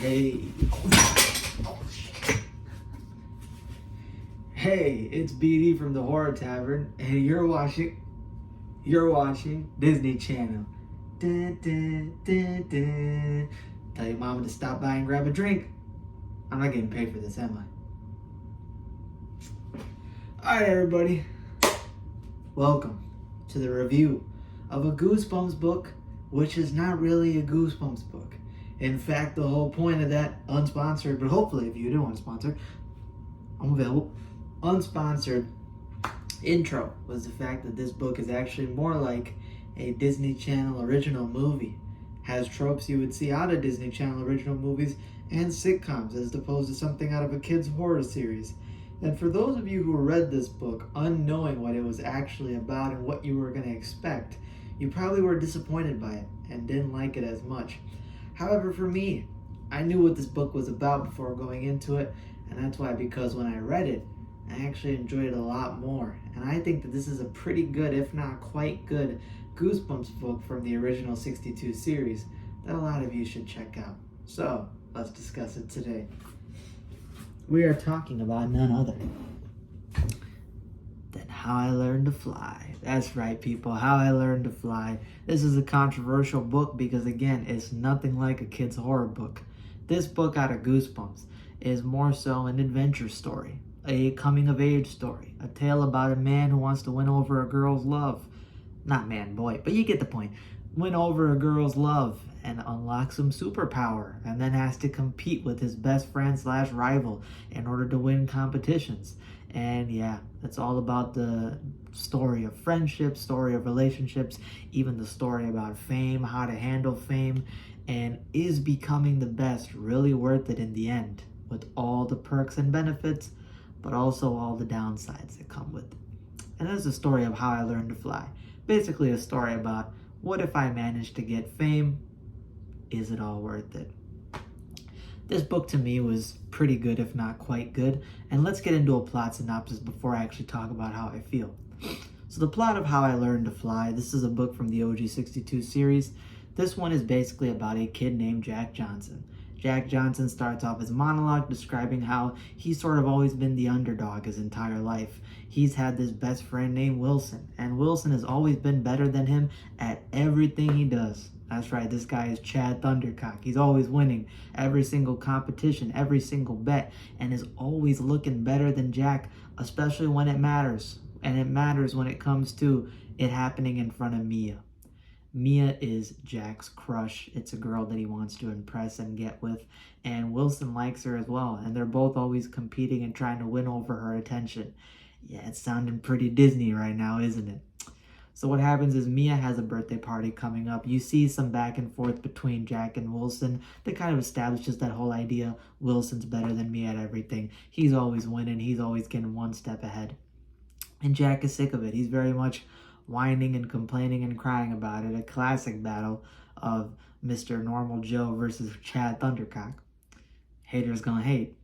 Hey. Oh, shit. Hey, it's BD from the Horror Tavern, and you're watching Disney Channel. Dun, dun, dun, dun. Tell your mama to stop by and grab a drink. I'm not getting paid for this, am I? Alright, everybody. Welcome to the review of a Goosebumps book, which is not really a Goosebumps book. In fact, the whole point of that unsponsored, but hopefully if you do want to sponsor, I'm available, unsponsored intro was the fact that this book is actually more like a Disney Channel original movie. Has tropes you would see out of Disney Channel original movies and sitcoms as opposed to something out of a kid's horror series. And for those of you who read this book unknowing what it was actually about and what you were going to expect, you probably were disappointed by it and didn't like it as much. However, for me, I knew what this book was about before going into it, and that's why, because when I read it, I actually enjoyed it a lot more. And I think that this is a pretty good, if not quite good, Goosebumps book from the original 62 series that a lot of you should check out. So, let's discuss it today. We are talking about none other than How I Learned to Fly. That's right, people, How I Learned to Fly. This is a controversial book because, again, it's nothing like a kid's horror book. This book out of Goosebumps is more so an adventure story, a coming-of-age story, a tale about a man who wants to win over a girl's love. Not man, boy, but you get the point. Win over a girl's love and unlock some superpower, and then has to compete with his best friend / rival in order to win competitions. And yeah, it's all about the story of friendship, story of relationships, even the story about fame, how to handle fame, and is becoming the best really worth it in the end, with all the perks and benefits, but also all the downsides that come with it. And that's the story of How I Learned to Fly. Basically a story about, what if I managed to get fame? Is it all worth it? This book to me was pretty good, if not quite good. And let's get into a plot synopsis before I actually talk about how I feel. So the plot of How I Learned to Fly, this is a book from the OG 62 series. This one is basically about a kid named Jack Johnson. Jack Johnson starts off his monologue describing how he's sort of always been the underdog his entire life. He's had this best friend named Wilson, and Wilson has always been better than him at everything he does. That's right, this guy is Chad Thundercock. He's always winning every single competition, every single bet, and is always looking better than Jack, especially when it matters. And it matters when it comes to it happening in front of Mia. Mia is Jack's crush. It's a girl that he wants to impress and get with, and Wilson likes her as well, and they're both always competing and trying to win over her attention. Yeah, it's sounding pretty Disney right now, isn't it? So what happens is Mia has a birthday party coming up. You see some back and forth between Jack and Wilson that kind of establishes that whole idea. Wilson's better than me at everything. He's always winning. He's always getting one step ahead. And Jack is sick of it. He's very much whining and complaining and crying about it. A classic battle of Mr. Normal Joe versus Chad Thundercock. Haters gonna hate.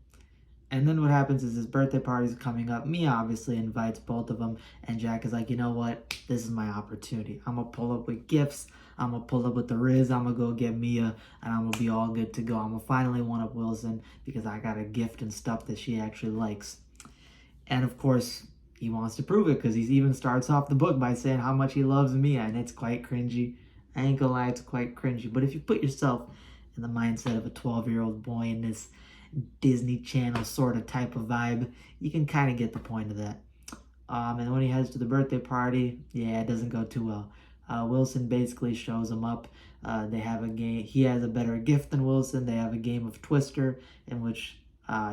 And then what happens is his birthday party's coming up. Mia obviously invites both of them, and Jack is like, you know what? This is my opportunity. I'm gonna pull up with gifts. I'm gonna pull up with the Riz. I'm gonna go get Mia, and I'm gonna be all good to go. I'm gonna finally one up Wilson because I got a gift and stuff that she actually likes. And of course, he wants to prove it because he even starts off the book by saying how much he loves Mia, and it's quite cringy. I ain't gonna lie, it's quite cringy. But if you put yourself in the mindset of a 12-year-old boy in this Disney Channel sort of type of vibe, you can kind of get the point of that. And when he heads to the birthday party, yeah, it doesn't go too well. Wilson basically shows him up. They have a game. He has a better gift than Wilson. They have a game of Twister in which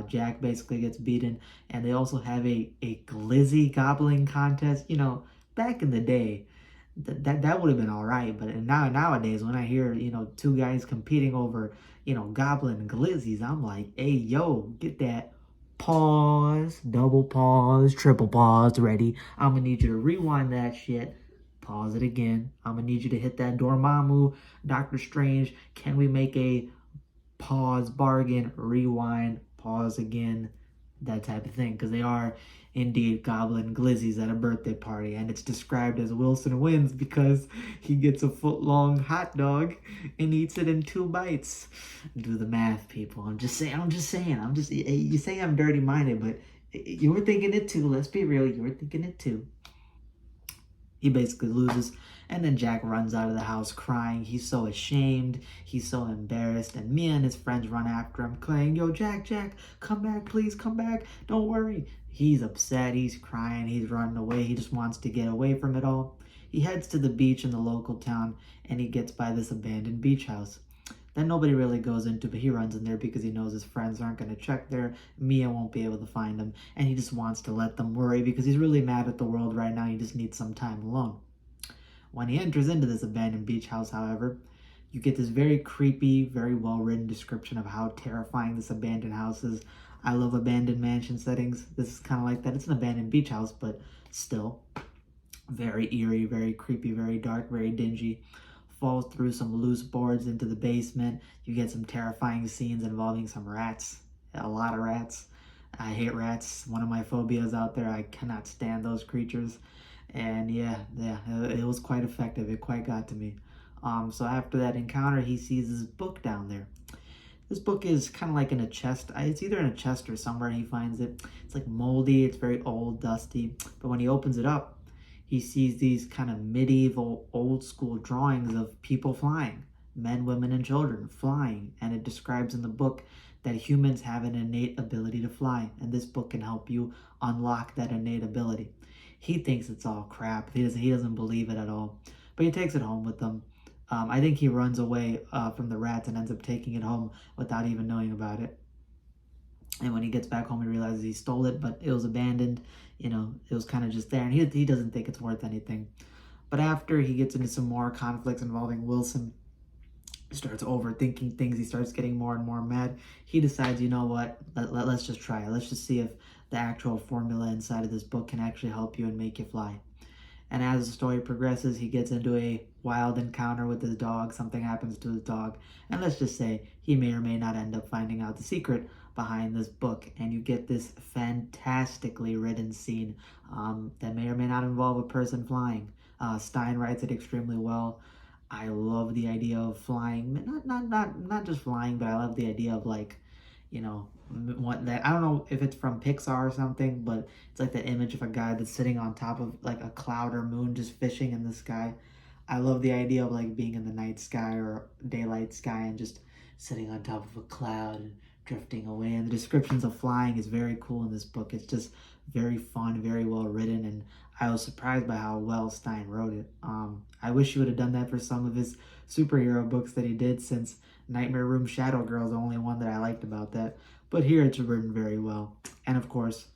Jack basically gets beaten. And they also have a glizzy gobbling contest. You know, back in the day, that would have been all right. But nowadays, when I hear, two guys competing over, goblin glizzies, I'm like, hey, yo, get that pause, double pause, triple pause ready. I'm gonna need you to rewind that shit. Pause it again. I'm gonna need you to hit that Dormammu, Doctor Strange. Can we make a pause bargain, rewind, pause again, that type of thing, because they are indeed goblin glizzies at a birthday party, and it's described as Wilson wins because he gets a foot-long hot dog and eats it in 2 bites. Do the math, people. I'm just saying. You say I'm dirty-minded, but you were thinking it too. Let's be real, you were thinking it too. He basically loses, and then Jack runs out of the house crying. He's so ashamed, he's so embarrassed, and Mia and his friends run after him, crying, "Yo, Jack, come back, please, come back, don't worry." He's upset, he's crying, he's running away, he just wants to get away from it all. He heads to the beach in the local town, and he gets by this abandoned beach house that nobody really goes into, but he runs in there because he knows his friends aren't going to check there. Mia won't be able to find him, and he just wants to let them worry because he's really mad at the world right now. He just needs some time alone. When he enters into this abandoned beach house, however, you get this very creepy, very well-written description of how terrifying this abandoned house is. I love abandoned mansion settings. This is kind of like that. It's an abandoned beach house, but still very eerie, very creepy, very dark, very dingy. Falls through some loose boards into the basement. You get some terrifying scenes involving some rats. A lot of rats. I hate rats. One of my phobias out there. I cannot stand those creatures. And yeah, it was quite effective. It quite got to me. So after that encounter, he sees this book down there. This book is kind of like in a chest. It's either in a chest or somewhere he finds it. It's like moldy. It's very old, dusty. But when he opens it up, he sees these kind of medieval, old school drawings of people flying, men, women, and children flying. And it describes in the book that humans have an innate ability to fly. And this book can help you unlock that innate ability. He thinks it's all crap. He doesn't believe it at all. But he takes it home with him. I think he runs away from the rats and ends up taking it home without even knowing about it. And when he gets back home, he realizes he stole it, but it was abandoned. It was kind of just there, and he doesn't think it's worth anything. But after he gets into some more conflicts involving Wilson, he starts overthinking things. He starts getting more and more mad. He decides, you know what? Let's just try it. Let's just see if the actual formula inside of this book can actually help you and make you fly. And as the story progresses, he gets into a wild encounter with his dog. Something happens to his dog. And let's just say he may or may not end up finding out the secret behind this book. And you get this fantastically written scene that may or may not involve a person flying. Stein writes it extremely well. I love the idea of flying. Not just flying, but I love the idea of what that, I don't know if it's from Pixar or something, but it's like the image of a guy that's sitting on top of like a cloud or moon just fishing in the sky. I love the idea of like being in the night sky or daylight sky and just sitting on top of a cloud and drifting away. And the descriptions of flying is very cool in this book. It's just very fun, very well written, and I was surprised by how well Stein wrote it. I wish he would have done that for some of his superhero books that he did, since Nightmare Room Shadow Girl is the only one that I liked about that. But here it's written very well. And of course,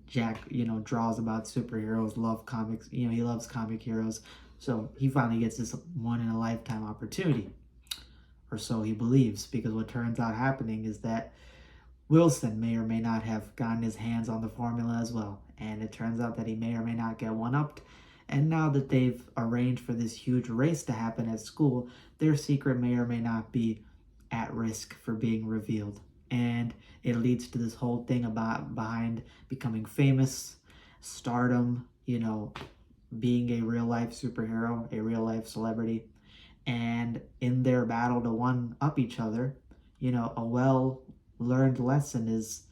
Jack, draws about superheroes, love comics, he loves comic heroes. So he finally gets this one in a lifetime opportunity. Or so he believes, because what turns out happening is that Wilson may or may not have gotten his hands on the formula as well. And it turns out that he may or may not get one-upped. And now that they've arranged for this huge race to happen at school, their secret may or may not be at risk for being revealed. And it leads to this whole thing behind becoming famous, stardom, being a real-life superhero, a real-life celebrity. And in their battle to one-up each other, a well-learned lesson is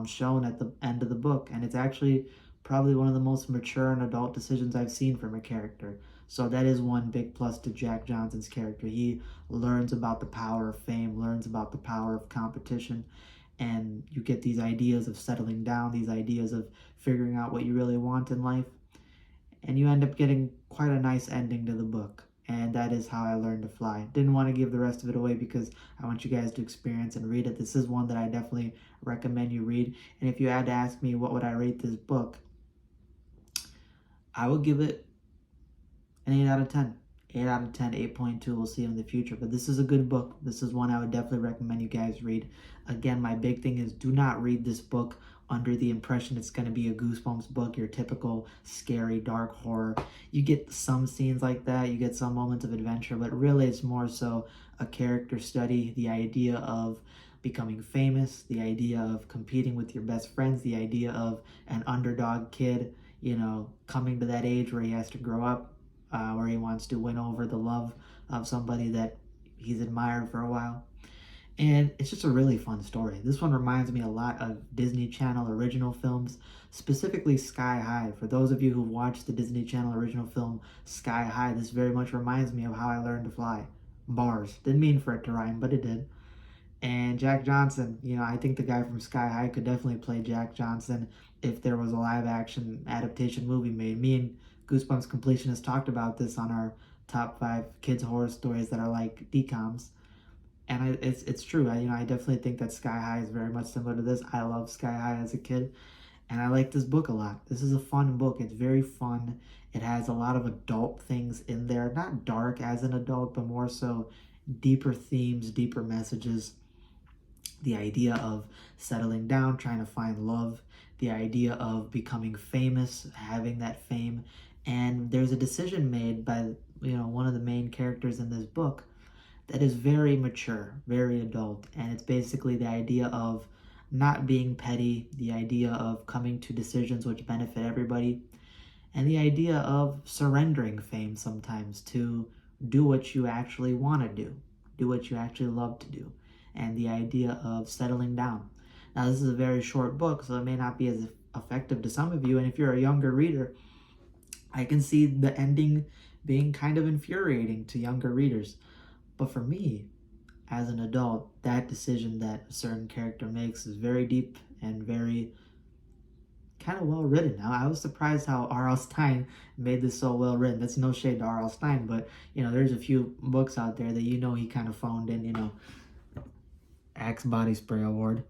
shown at the end of the book. And it's actually probably one of the most mature and adult decisions I've seen from a character. So that is one big plus to Jack Johnson's character. He learns about the power of fame, learns about the power of competition, and you get these ideas of settling down, these ideas of figuring out what you really want in life, and you end up getting quite a nice ending to the book. And that is how I learned to fly. Didn't want to give the rest of it away because I want you guys to experience and read it. This is one that I definitely recommend you read. And if you had to ask me what would I rate this book, I would give it an 8 out of 10. 8 out of 10, 8.2, we'll see in the future. But this is a good book. This is one I would definitely recommend you guys read. Again, my big thing is do not read this book under the impression it's going to be a Goosebumps book, your typical scary, dark horror. You get some scenes like that, you get some moments of adventure, but really it's more so a character study, the idea of becoming famous, the idea of competing with your best friends, the idea of an underdog kid, coming to that age where he has to grow up, where he wants to win over the love of somebody that he's admired for a while. And it's just a really fun story. This one reminds me a lot of Disney Channel original films, specifically Sky High. For those of you who watched the Disney Channel original film Sky High, this very much reminds me of How I Learned to Fly. Bars. Didn't mean for it to rhyme, but it did. And Jack Johnson, I think the guy from Sky High could definitely play Jack Johnson if there was a live action adaptation movie made. Me and Goosebumps Completionists talked about this on our top 5 kids horror stories that are like DCOMs. And it's true. I definitely think that Sky High is very much similar to this. I loved Sky High as a kid, and I like this book a lot. This is a fun book. It's very fun. It has a lot of adult things in there. Not dark as an adult, but more so deeper themes, deeper messages. The idea of settling down, trying to find love. The idea of becoming famous, having that fame. And there's a decision made by, one of the main characters in this book that is very mature, very adult, and it's basically the idea of not being petty, the idea of coming to decisions which benefit everybody, and the idea of surrendering fame sometimes to do what you actually want to do what you actually love to do, and the idea of settling down. Now, this is a very short book, so it may not be as effective to some of you, and if you're a younger reader, I can see the ending being kind of infuriating to younger readers. But for me, as an adult, that decision that a certain character makes is very deep and very kind of well written. Now, I was surprised how R.L. Stine made this so well written. That's no shade to R.L. Stine, but there's a few books out there that he kind of phoned in, Axe Body Spray Award.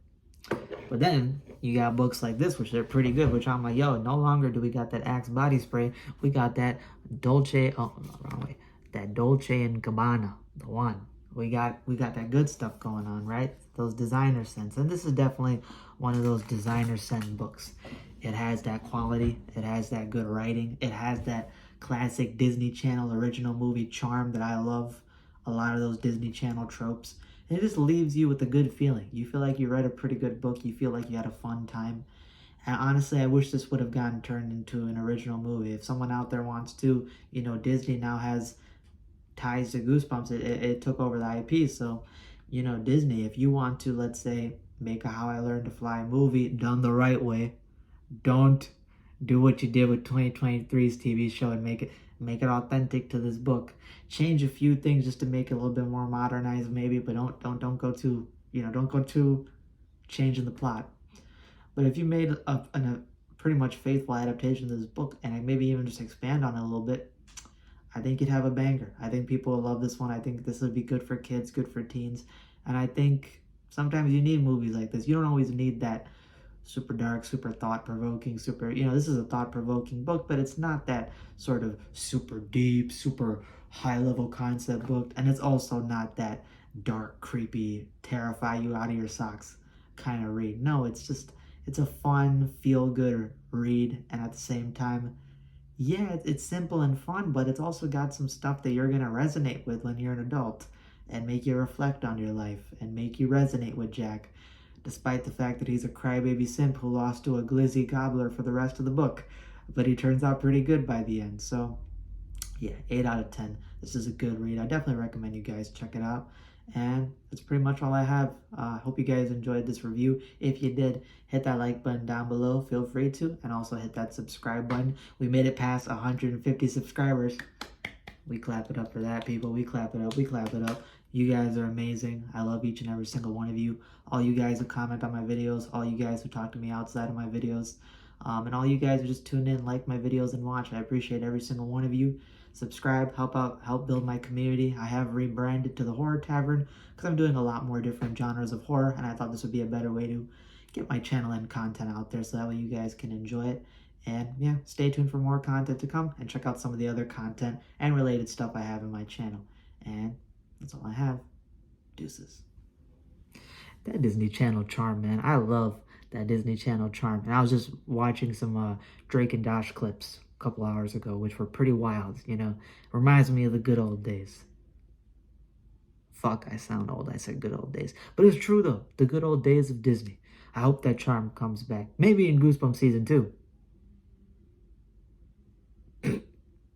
But then you got books like this, which are pretty good, which I'm like, yo, no longer do we got that Axe Body Spray. We got that Dolce, oh, no, wrong way. That Dolce & Gabbana, the one. We got that good stuff going on, right? Those designer scents. And this is definitely one of those designer scent books. It has that quality. It has that good writing. It has that classic Disney Channel original movie charm that I love. A lot of those Disney Channel tropes. And it just leaves you with a good feeling. You feel like you read a pretty good book. You feel like you had a fun time. And honestly, I wish this would have gotten turned into an original movie. If someone out there wants to, Disney now has ties to Goosebumps. It took over the IP. So, Disney, if you want to, let's say, make a How I Learned to Fly movie done the right way, don't do what you did with 2023's TV show and make it authentic to this book. Change a few things just to make it a little bit more modernized, maybe, but don't go too, don't go too changing the plot. But if you made a pretty much faithful adaptation of this book and maybe even just expand on it a little bit, I think you'd have a banger. I think people will love this one. I think this would be good for kids, good for teens. And I think sometimes you need movies like this. You don't always need that super dark, super thought-provoking, this is a thought-provoking book, but it's not that sort of super deep, super high-level concept book. And it's also not that dark, creepy, terrify you out of your socks kind of read. No, it's a fun, feel-good read. And at the same time, yeah, it's simple and fun, but it's also got some stuff that you're going to resonate with when you're an adult and make you reflect on your life and make you resonate with Jack, despite the fact that he's a crybaby simp who lost to a glizzy gobbler for the rest of the book. But he turns out pretty good by the end. So, yeah, 8 out of 10. This is a good read. I definitely recommend you guys check it out. And that's pretty much all I have. Hope you guys enjoyed this review. If you did, hit that like button down below. Feel free to. And also hit that subscribe button. We made it past 150 subscribers. We clap it up for that, people. We clap it up. We clap it up. You guys are amazing. I love each and every single one of you. All you guys who comment on my videos. All you guys who talk to me outside of my videos. And all you guys who just tune in, like my videos, and watch. I appreciate every single one of you. Subscribe, help build my community. I have rebranded to the Horror Tavern because I'm doing a lot more different genres of horror, and I thought this would be a better way to get my channel and content out there so that way you guys can enjoy it. And yeah, stay tuned for more content to come, and check out some of the other content and related stuff I have in my channel. And that's all I have. Deuces. That Disney Channel charm, man. I love that Disney Channel charm. And I was just watching some Drake and Josh clips a couple hours ago, which were pretty wild, Reminds me of the good old days. Fuck, I sound old. I said good old days. But it's true though. The good old days of Disney. I hope that charm comes back. Maybe in Goosebumps season 2.